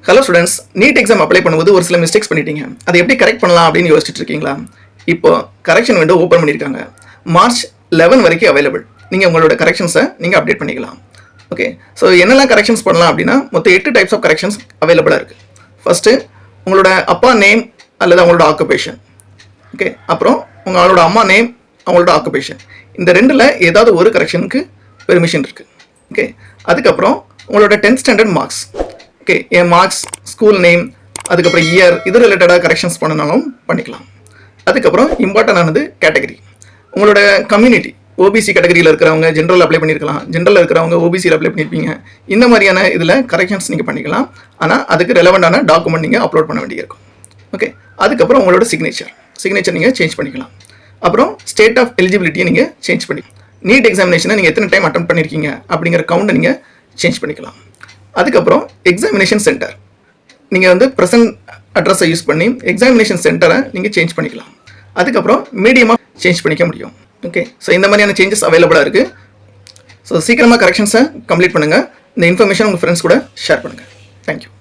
Hello students, NEET exam apply பண்ணும்போது ஒரு சில மிஸ்டேக்ஸ் பண்ணிட்டீங்க. அதை எப்படி கரெக்ட் பண்ணலாம் அப்படின்னு யோசிச்சுட்டு இருக்கீங்களா? இப்போ கரெக்ஷன் விண்டோ ஓப்பன் பண்ணியிருக்காங்க. மார்ச் 11 வரைக்கும் அவைலபிள். நீங்கள் உங்களோட கரெக்ஷன்ஸை நீங்கள் அப்டேட் பண்ணிக்கலாம். ஓகே, ஸோ என்னெல்லாம் கரெக்ஷன்ஸ் பண்ணலாம் அப்படின்னா மொத்தம் 8 டைப்ஸ் ஆஃப் கரெக்ஷன்ஸ் அவைலபிளாக இருக்குது. ஃபஸ்ட்டு உங்களோட அப்பா நேம் அல்லது அவங்களோட ஆக்குபேஷன். ஓகே, அப்புறம் உங்களோட அம்மா நேம், அவங்களோட ஆக்குபேஷன். இந்த ரெண்டில் ஏதாவது ஒரு கரெக்ஷனுக்கு பெர்மிஷன் இருக்குது. ஓகே, அதுக்கப்புறம் உங்களோட 10th ஸ்டாண்டர்ட் மார்க்ஸ். ஓகே, என் மார்க்ஸ், ஸ்கூல் நேம், அதுக்கப்புறம் இயர், இது ரிலேட்டடாக கரெக்ஷன்ஸ் பண்ணனாலும் பண்ணிக்கலாம். அதுக்கப்புறம் இம்பார்ட்டன்டானது கேட்டகரி. உங்களோட கம்யூனிட்டி, ஓபிசி கேட்டகரியில் இருக்கிறவங்க ஜென்ரல் அப்ளை பண்ணியிருக்கலாம், ஜென்ரலில் இருக்கிறவங்க ஓபிசியில் அப்ளை பண்ணியிருப்பீங்க. இந்த மாதிரியான இதில் கரெக்ஷன்ஸ் நீங்கள் பண்ணிக்கலாம். ஆனால் அதுக்கு ரெலவெண்டான டாக்குமெண்ட் நீங்கள் அப்லோட் பண்ண வேண்டியிருக்கும். ஓகே, அதுக்கப்புறம் உங்களோட சிக்னேச்சர் நீங்கள் சேஞ்ச் பண்ணிக்கலாம். அப்புறம் ஸ்டேட் ஆஃப் எலிஜிபிலிட்டியை நீங்கள் சேஞ்ச் பண்ணிக்கலாம். நீட் எக்ஸாமினேஷனை நீங்கள் எத்தனை டைம் அட்டெம்ப்ட் பண்ணியிருக்கீங்க அப்படிங்கிற கவுண்டை நீங்கள் சேஞ்ச் பண்ணிக்கலாம். அதுக்கப்புறம் எக்ஸாமினேஷன் சென்டர், நீங்கள் வந்து ப்ரெசன்ட் அட்ரஸை யூஸ் பண்ணி எக்ஸாமினேஷன் சென்டரை நீங்கள் சேஞ்ச் பண்ணிக்கலாம். அதுக்கப்புறம் மீடியமாக சேஞ்ச் பண்ணிக்க முடியும். ஓகே, ஸோ இந்த மாதிரியான சேஞ்சஸ் அவைலபிளாக இருக்குது. ஸோ சீக்கிரமாக கரெக்ஷன்ஸை கம்ப்ளீட் பண்ணுங்கள். இந்த இன்ஃபர்மேஷன் உங்கள் ஃப்ரெண்ட்ஸ் கூட ஷேர் பண்ணுங்கள். தேங்க்யூ.